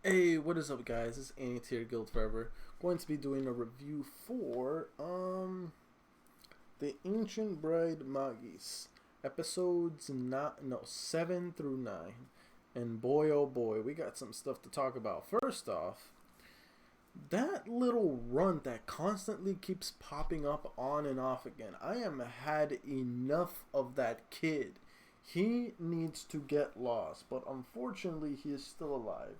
Hey, what is up, guys? This is Annie Tier Guild Forever. Going to be doing a review for the Ancient Bride Magus episodes not no 7 through 9, and boy oh boy, we got some stuff to talk about. First off, that little runt that constantly keeps popping up on and off again. I am had enough of that kid. He needs to get lost, but unfortunately, he is still alive.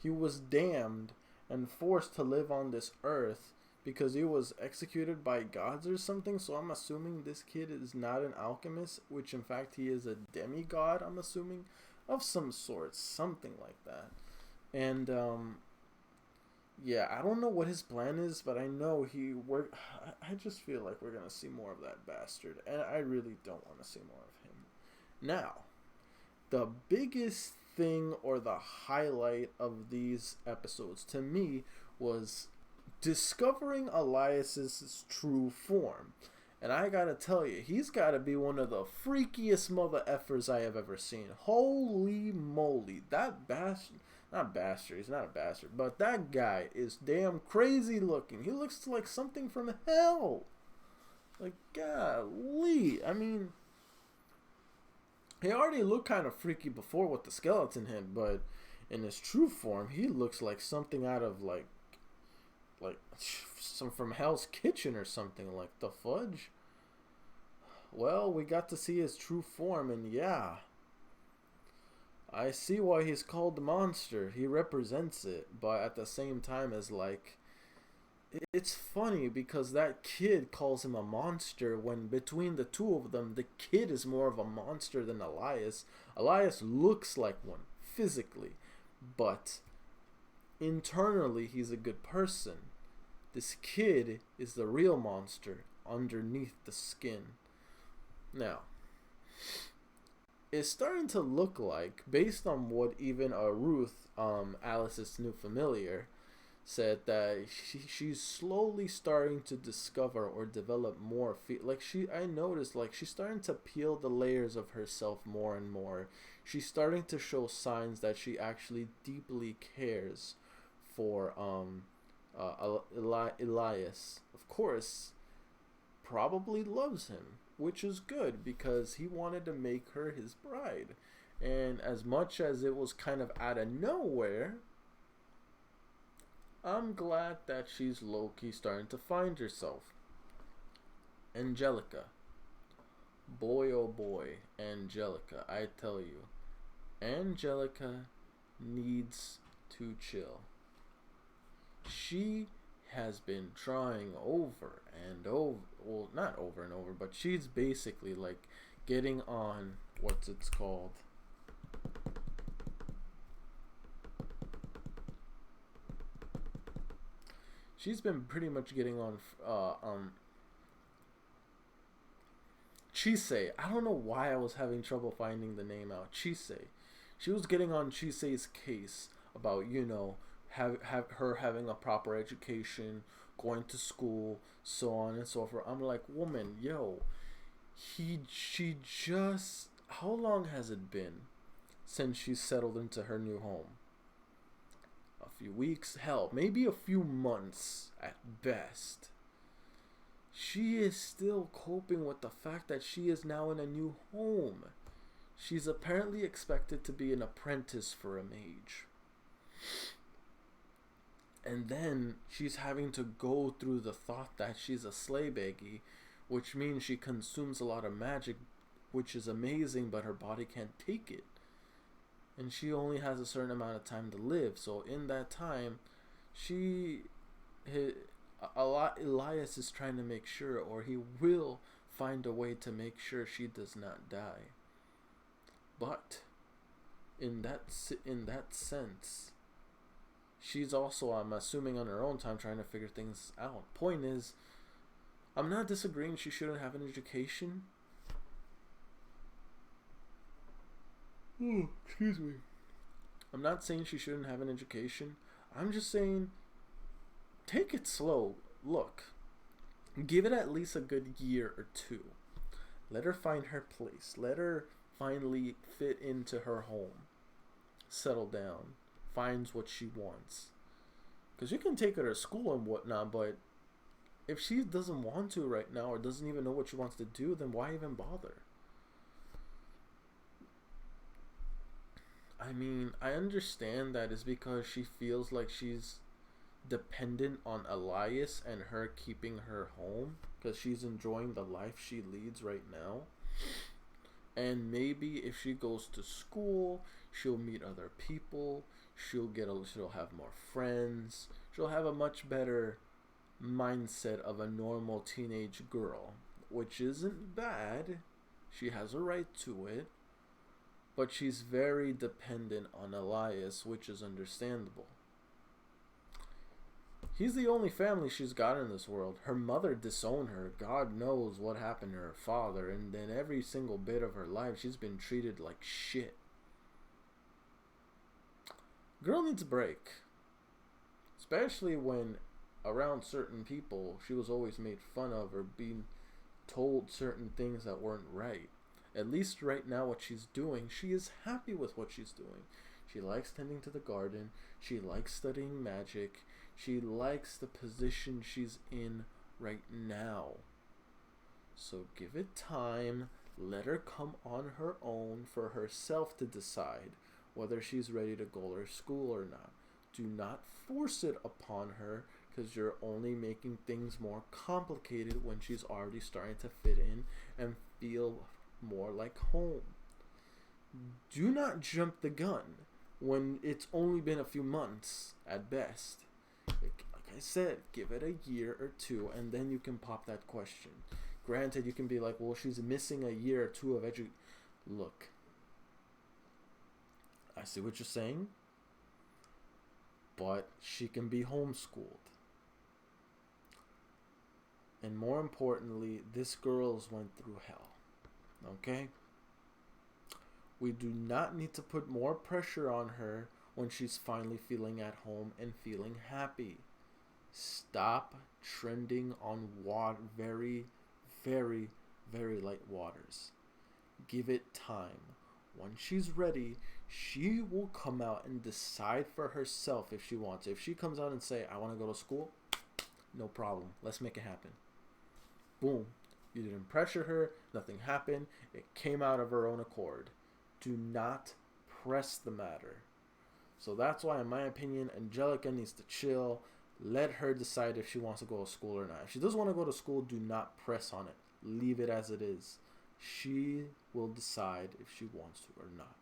He was damned and forced to live on this earth because he was executed by gods or something. So I'm assuming this kid is not an alchemist, which in fact he is a demigod, I'm assuming, of some sort, something like that. And yeah, I don't know what his plan is, but I know he work. I just feel like we're gonna see more of that bastard, and I really don't want to see more of him. Now, the biggest thing or the highlight of these episodes to me was discovering Elias's true form. And I gotta tell you, he's gotta be one of the freakiest mother effers I have ever seen. Holy moly. That bastard, not bastard, he's not a bastard, but that guy is damn crazy looking. He looks like something from hell. Like, golly. I mean, he already looked kind of freaky before with the skeleton head, but in his true form, he looks like something out of like some from Hell's Kitchen or something. Like, the fudge. Well, we got to see his true form, and yeah, I see why he's called the monster. He represents it, but at the same time, as like, it's funny because that kid calls him a monster when between the two of them, the kid is more of a monster than Elias. Elias looks like one physically, but internally he's a good person. This kid is the real monster underneath the skin. Now, it's starting to look like, based on what even Ruth, Alice's new familiar, said, that she's slowly starting to discover or develop more I noticed, like, she's starting to peel the layers of herself more and more. She's starting to show signs that she actually deeply cares for Elias. Of course, probably loves him, which is good because he wanted to make her his bride. And as much as it was kind of out of nowhere, I'm glad that she's low-key starting to find herself. Angelica. Boy oh boy, Angelica. I tell you, Angelica needs to chill. She has been trying over and over, well, not over and over, but she's basically like getting on, what's it's called? She's been pretty much getting on Chise. I don't know why I was having trouble finding the name out. Chise. She was getting on Chise's case about, have her having a proper education, going to school, so on and so forth. I'm like, woman, yo, she just, how long has it been since she settled into her new home? A few weeks, hell, maybe a few months at best. She is still coping with the fact that she is now in a new home. She's apparently expected to be an apprentice for a mage. And then she's having to go through the thought that she's a slaybaggy, which means she consumes a lot of magic, which is amazing, but her body can't take it. And she only has a certain amount of time to live. So in that time, Elias is trying to make sure, or he will find a way to make sure she does not die. But in that sense, she's also, I'm assuming, on her own time trying to figure things out. Point is, I'm not disagreeing she shouldn't have an education. Excuse me. I'm not saying she shouldn't have an education. I'm just saying, take it slow. Look, give it at least a good year or two. Let her find her place. Let her finally fit into her home. Settle down. finds what she wants. Because you can take her to school and whatnot, but if she doesn't want to right now or doesn't even know what she wants to do, then why even bother? I mean, I understand that it's because she feels like she's dependent on Elias and her keeping her home because she's enjoying the life she leads right now. And maybe if she goes to school, she'll meet other people, she'll have more friends, she'll have a much better mindset of a normal teenage girl, which isn't bad. She has a right to it, but she's very dependent on Elias, which is understandable. He's the only family she's got in this world. Her mother disowned her. God knows what happened to her father. And then every single bit of her life, she's been treated like shit. Girl needs a break. Especially when around certain people, she was always made fun of or being told certain things that weren't right. At least right now what she's doing, she is happy with what she's doing. She likes tending to the garden. She likes studying magic. She likes the position she's in right now. So give it time. Let her come on her own for herself to decide whether she's ready to go to school or not. Do not force it upon her because you're only making things more complicated when she's already starting to fit in and feel more like home. Do not jump the gun when it's only been a few months at best. Like I said, give it a year or two and then you can pop that question. Granted, you can be like, well, she's missing a year or two of education. Look, I see what you're saying, but she can be homeschooled. And more importantly, this girl's went through hell. Okay? We do not need to put more pressure on her when she's finally feeling at home and feeling happy. Stop trending on very, very, very light waters. Give it time. When she's ready, she will come out and decide for herself if she wants. If she comes out and say, I want to go to school, no problem. Let's make it happen. Boom. You didn't pressure her. Nothing happened. It came out of her own accord. Do not press the matter. So that's why, in my opinion, Angelica needs to chill. Let her decide if she wants to go to school or not. If she doesn't want to go to school, do not press on it. Leave it as it is. She will decide if she wants to or not.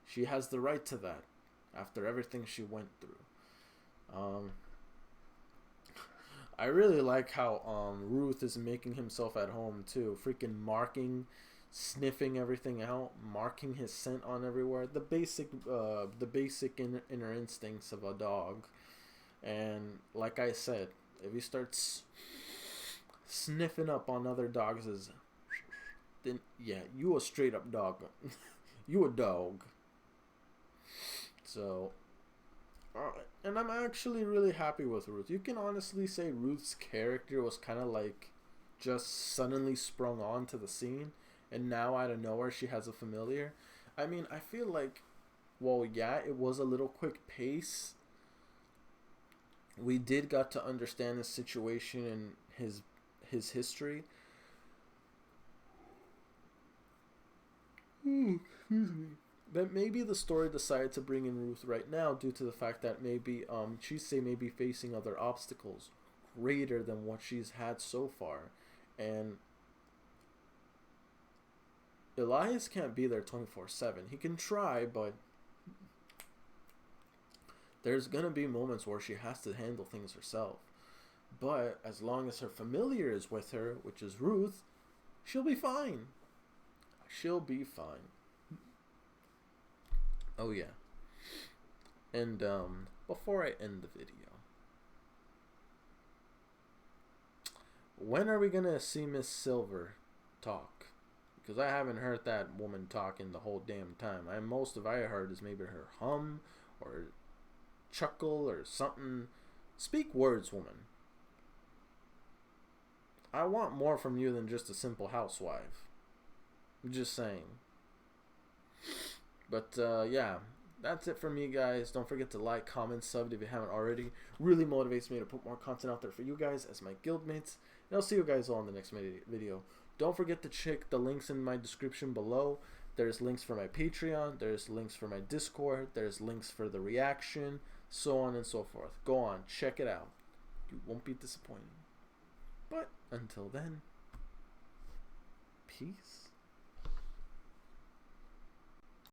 She has the right to that after everything she went through. I really like how Ruth is making himself at home too. Freaking marking, sniffing everything out, marking his scent on everywhere. The basic inner instincts of a dog. And like I said, if he starts sniffing up on other dogs, then yeah, you a straight up dog. You a dog. So, and I'm actually really happy with Ruth. You can honestly say Ruth's character was kind of like just suddenly sprung onto the scene, and now out of nowhere she has a familiar. I mean, I feel like, well, yeah, it was a little quick pace. We did got to understand his situation and his history. Excuse me. But maybe the story decided to bring in Ruth right now due to the fact that maybe Chise may be facing other obstacles greater than what she's had so far. And Elias can't be there 24/7. He can try, but there's going to be moments where she has to handle things herself. But as long as her familiar is with her, which is Ruth, she'll be fine. She'll be fine. Oh yeah. And before I end the video, when are we gonna see Miss Silver talk? Because I haven't heard that woman talking the whole damn time. Most of I heard is maybe her hum or chuckle or something. Speak words, woman. I want more from you than just a simple housewife. I'm just saying. But yeah, that's it for me, guys. Don't forget to like, comment, sub if you haven't already. Really motivates me to put more content out there for you guys as my guildmates. And I'll see you guys all in the next video. Don't forget to check the links in my description below. There's links for my Patreon. There's links for my Discord. There's links for the reaction, so on and so forth. Go on, check it out. You won't be disappointed. But until then, peace.